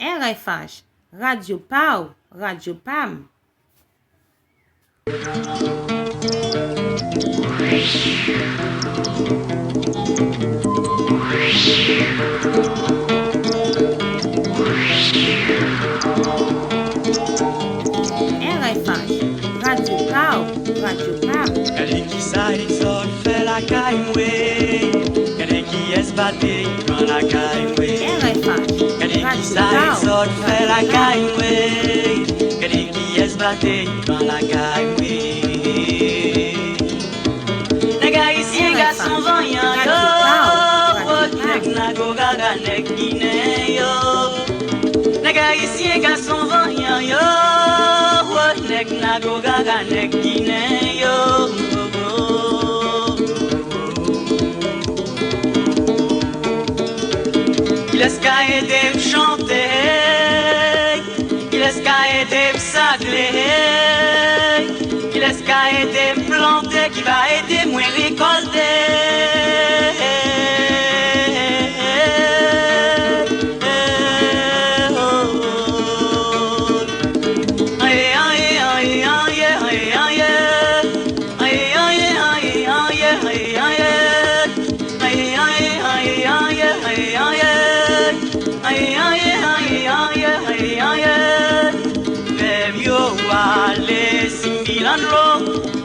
RFH, Radio Pau, Radio Pam. RFH, Radio Pau, Radio Pam. Kade ki sa exode fait la caille, kade ki esbate dans la caille. RFH, Kade ki Radio sa Pau, exode fait la Radio Pam. caille, kade ki esbate dans la caille. Nèg haïtien garçon voyant yo, nèg nago gaga nèg guinéen yo. Nèg haïtien garçon voyant yo, nèg nago gaga nèg guinéen yo. Il laisse qu'à aider me chanter, il laisse qu'à aider me sagler, il laisse qu'à aider me planter, qui va aider moi récolter.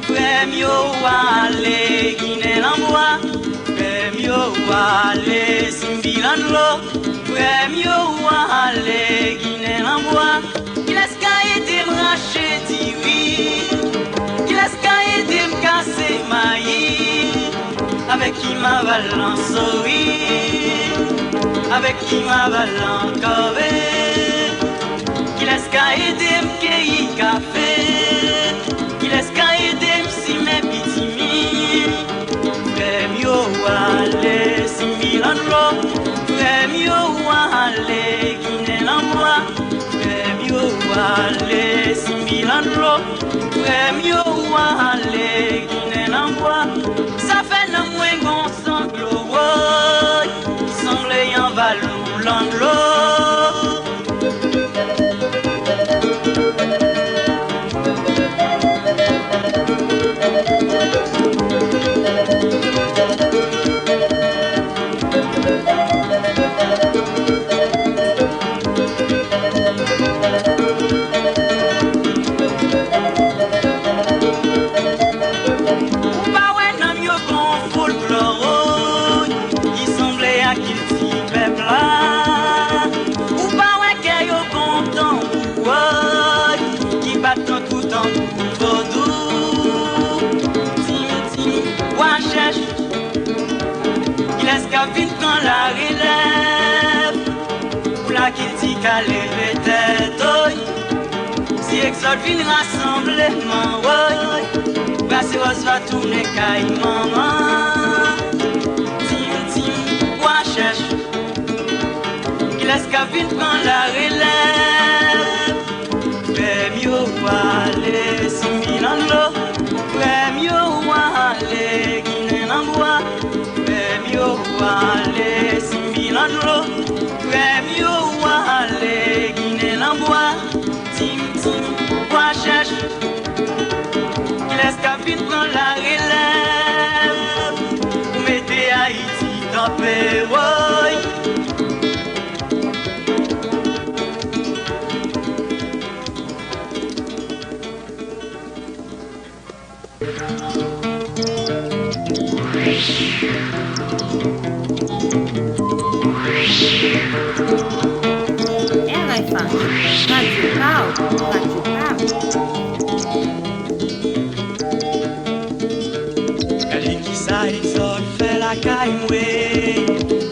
Premio wale gine l'amboa, premio wale simbilanlo, premio wale gine l'amboa. Il laisse qu'à aider me racher oui, il laisse qu'à aider me casser maïs, avec qui ma balance oui, avec qui ma balance corée, il laisse qu'à aider me cueillir café. Laisse qu'à aider si mes pitimi. Premio wale simbilanlo, premio wale guine l'amboa, premio wale simbilanlo, premio wale guine l'amboa. Ça fait non moins gon sanglo, qui semble y'en valou l'anglo. Vite quand la relève, pour la qu'il dit qu'à lever tête, si exode vient rassemblement, brasse rose va tourner caille maman. Tim, quoi cherche, il laisse qu'à vite quand la relève, premio wale simbilanlo, premio wale guine l'amboa. Premio wale simbilanlo, premio wale guine l'amboa. Tim, quoi cherche, il laisse qu'à vite prendre la relève, pour mettre Haïti dans paix, RFH, Radio Pau, Radio Pam. Kade ki sa exode fait la caille,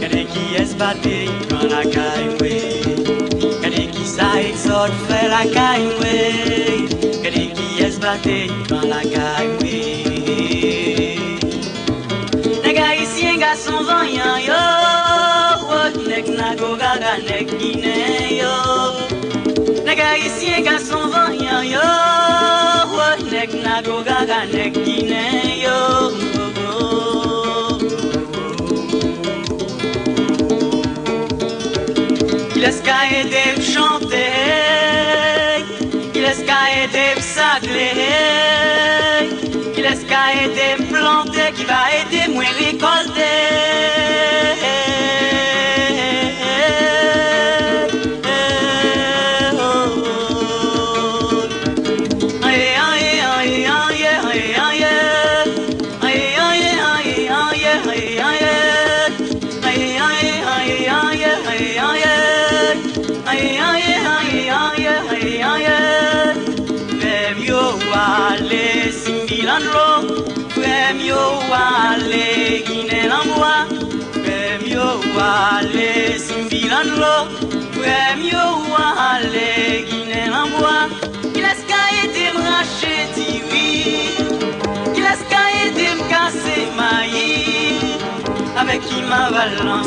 kade ki esbate dans la caille. Kade ki sa exode fait la caille, kade ki esbate dans la caille. Nèg haïtien garçon voyant yo, nèg nago gaga nèg guinéen yo. Nèg haïtien garçon voyant yo, nèg nago gaga nèg guinéen yo. Il laisse qu'à aider me chanter, qui laisse qu'à aider me sagler, qui laisse qu'à aider me planter, qui va aider moi récolter. Wale Guinea-Lamboa, Premio Wale Simbilanlo, Premio Wale Guinea-Lamboa, il laisse qu'à aider me racher oui, il laisse qu'à aider me casser maïs, avec qui m'a valant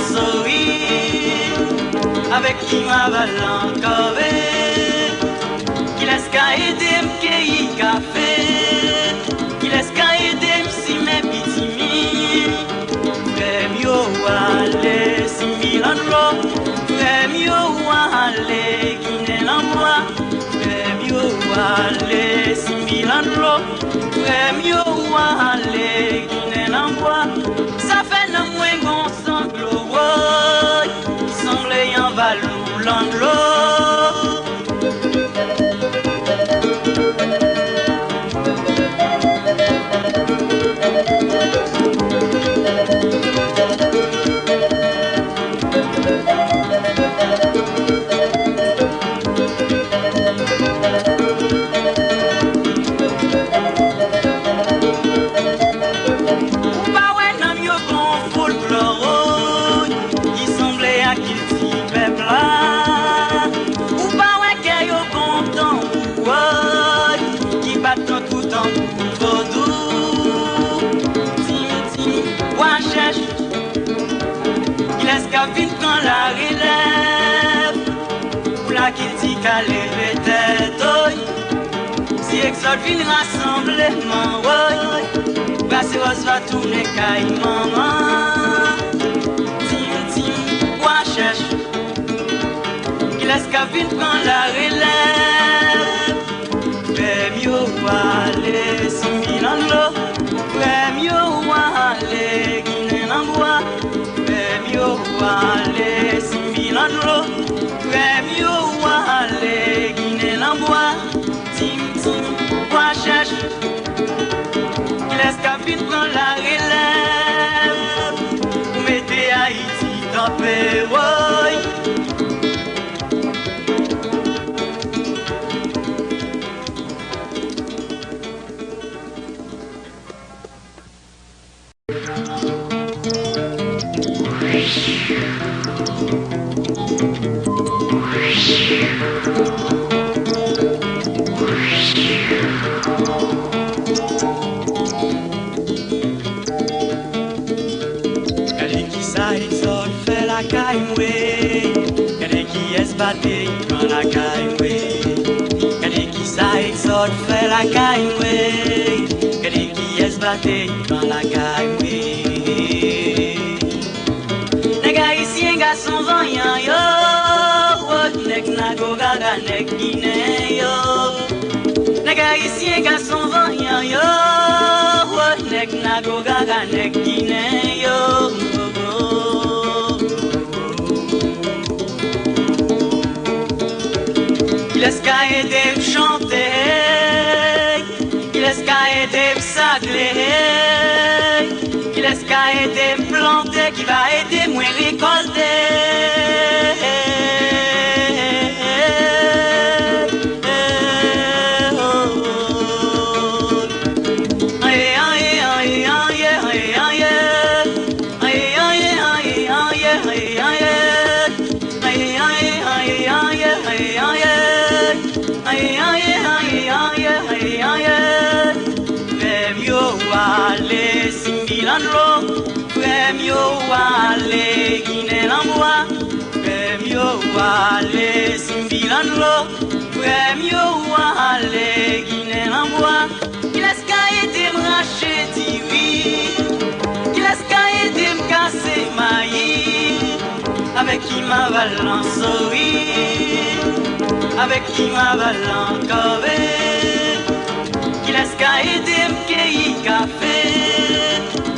avec qui m'a valant coré, il laisse qu'à aider me cueillir café, il laisse qu'à aider me si mes pitimi, Premio Wale Simbilanlo, Premio Wale Guinea-Lamboa, Premio Wale Simbilanlo, Premio Wale Guinea-Lamboa, ça fait non moins qu'on sanglo, qui semble y'en valou l'anglo. Vite quand la relève, pour la qu'il dit qu'à lever tête, si exode vient rassemblement, Brassé Rose va tourner caille maman. Tim, tim, quoi cherche, il laisse qu'à vite quand la relève, Premio Wale Simbilanlo, Premio Wale Guinea-Lamboa, Premio Wale Simbilanlo, Premio Wale Guinea-Lamboa, Tim Tim, quoi cherche, il laisse qu'à vite prendre la relève, pour mettre Haïti dans paix, fait la caille, Kade qui est batté dans la caille, Kade qui ça exode fait la caille, Kade qui est batté dans la caille. Les gars ici un garçon voyant yo, nek nago gaga nek guinéen yo. Les gars ici un garçon voyant yo, nek nago gaga nek guinéen yo. Il laisse qu'à aider me chanter, il laisse qu'à aider me sagler, il laisse qu'à aider me planter, qui va aider moi récolter. Wale Simbilanlo, Premio Wale Guinea-Lamboa, Premio Wale Simbilanlo, Premio Wale Guinea-Lamboa, il laisse qu'à aider me racher oui, il laisse qu'à aider me casser maïs, avec qui m'avale en souris, avec qui m'avale en corée, qui laisse qu'à aider m'cueillir café,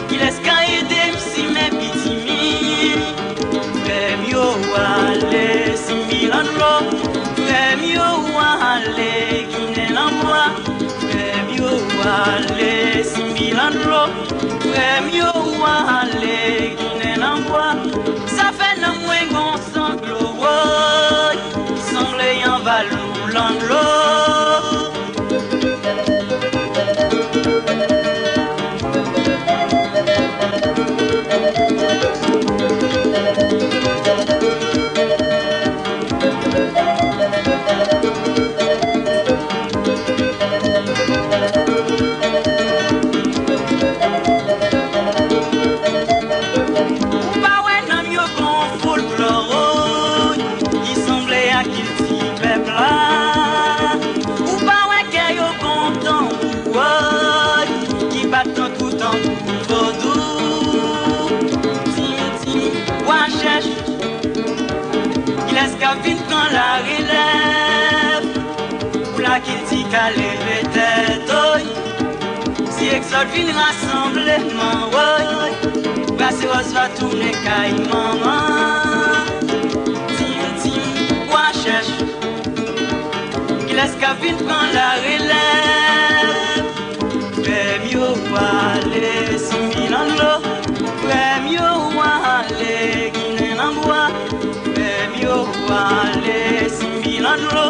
qui laisse qu'à aider m'si mes pitimi, premio aller si milan l'eau, premio aller qui n'est l'envoi, premio aller si milan l'eau, premio aller qui n'est l'envoi, ça fait non moins gon sanglo, sanglé en valou l'anglo. Vite quand la relève, pour la qu'il dit qu'à lever tête, si exode vient rassemblement, brassé rose va tourner caille maman, tim, quoi cherche, qu'il laisse qu'à vite quand la relève, premio aller, si mille en l'eau, premio aller, qui n'est en bois. Wale simbilandro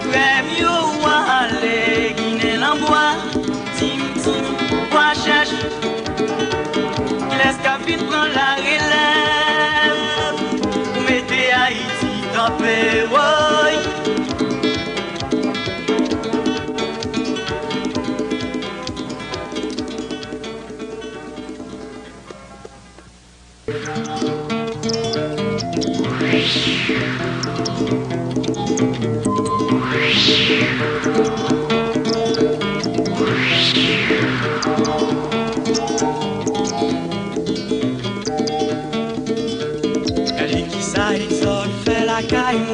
premio wale guiné l'ambois tim quoi cherche qui laisse capine dans la relève pour mettre Haïti dans paix. Fait la caille,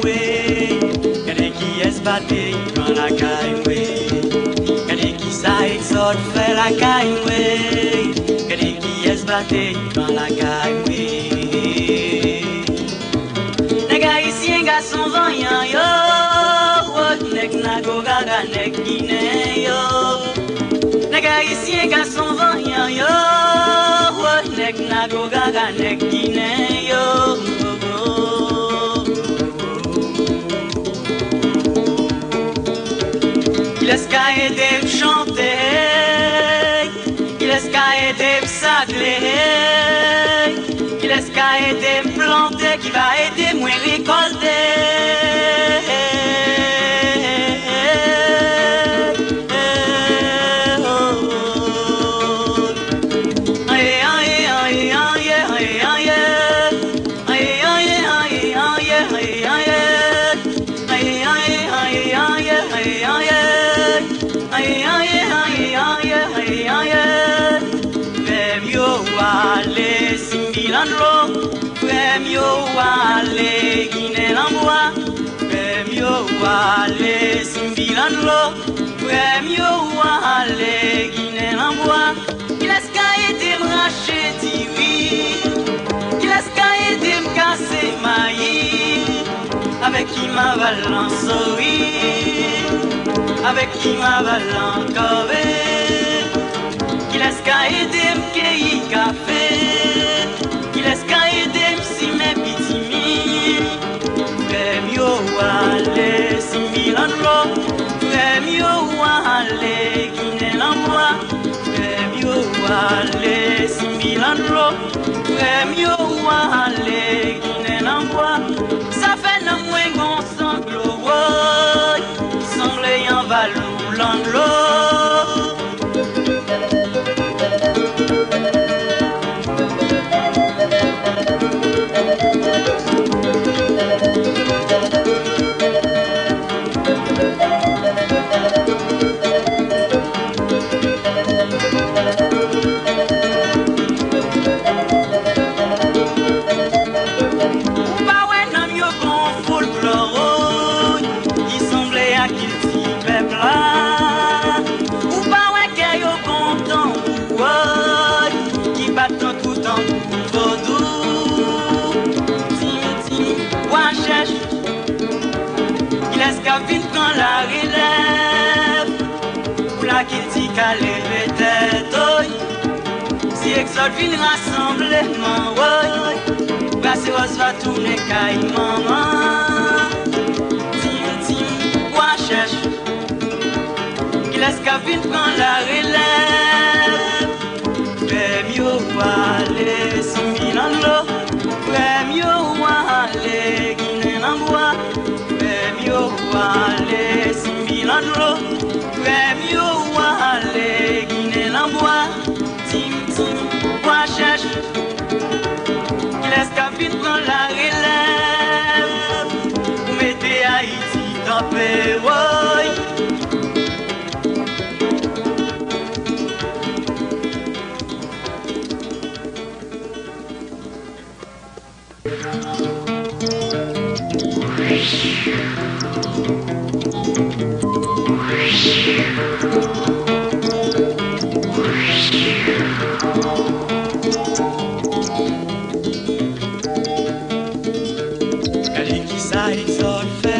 qu'elle qui est batté dans la caille, qu'elle qui ça exode fait la caille, qu'elle qui est batté dans la caille. Les gars ici un garçon vaillant yo, nek nago gaga nek guiné yo. Les gars ici un garçon vaillant yo, nek nago gaga nek guiné yo. Il laisse qu'à aider me chanter, il laisse qu'à aider me sacler, il laisse qu'à aider me planter, qui va aider moi récolter. Premio wale guiné l'ambois, premio wale simbilandro, premio wale guiné l'ambois. Il laisse qu'à aider me racheter oui, il laisse qu'à aider me casser maïs, avec qui m'avale en souris, avec qui m'avale en corée, qui laisse qu'à aider me cueillir café, qui laisse qu'à aider me si mes pitimi, premio wale si milandro, premio wale guiné l'ambois, premio wale si milandro, premio wale guiné l'ambois. Ça fait non moins gon sanglo, sanglé en valou l'anglo. Ou pas ouais qu'à lever tête. Si exode vin rassemblement, brasse rose va tourner caille maman. Tim, tim, quoi cherche? Qui laisse qu'à vin prendre la relève. Prêt mieux aller, 100 000 en l'eau. Prêt mieux aller, Guinée en bois. Prêt mieux aller, 100 000 en l'eau. Prêt mieux aller, Guinée en bois. Tim, tim, quoi cherche? Qui laisse qu'à vite prendre la relève. Vous mettez Haïti dans paix,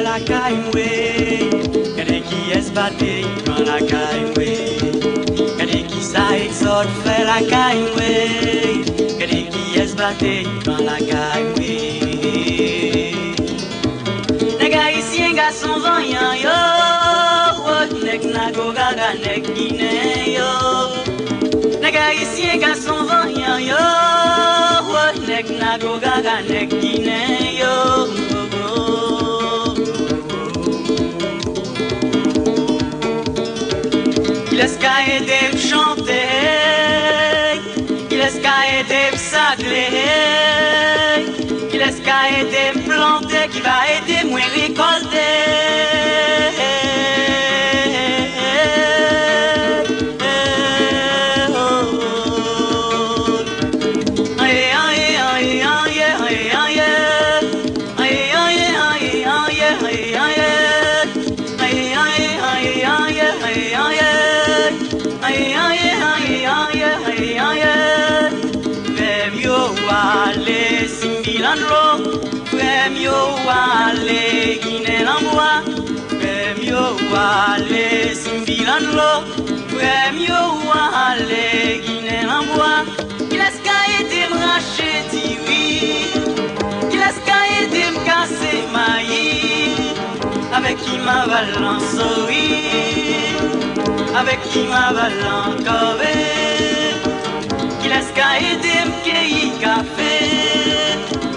la caille, qu'elle qui est batté dans la caille, qu'elle qui ça exode fait la caille, qu'elle qui est batté dans la caille. Les gars ici un garçon voyant yo, nek nago gaga nek guinéen yo. Les gars ici un garçon voyant yo, nek nago gaga nek guinéen yo. Il laisse qu'à aider me chanter, il laisse qu'à aider me sagler, il laisse qu'à aider me planter, qui va aider moi récolter. Wale Guinée l'envoie, premio wale Simbilanlo, premio wale Guinée l'envoie. Il laisse qu'à aider me racheter oui, il laisse qu'à aider me casser maïs, avec qui m'a balance oui, avec qui m'a balance cové, il laisse qu'à aider me cueillir café,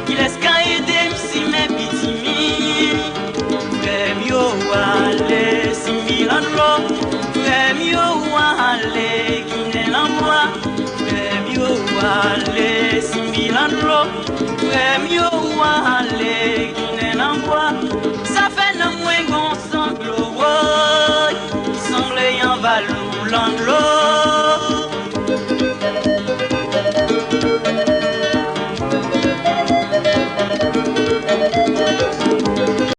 il laisse qu'à aider me si mes pitimi, premio wale Simbilanlo, premio wale Guinée l'envoie, premio wale Simbilanlo, premio wale Guinée l'envoie. Ça fait le moins gon sanglo, qui semble en valou l'anglo.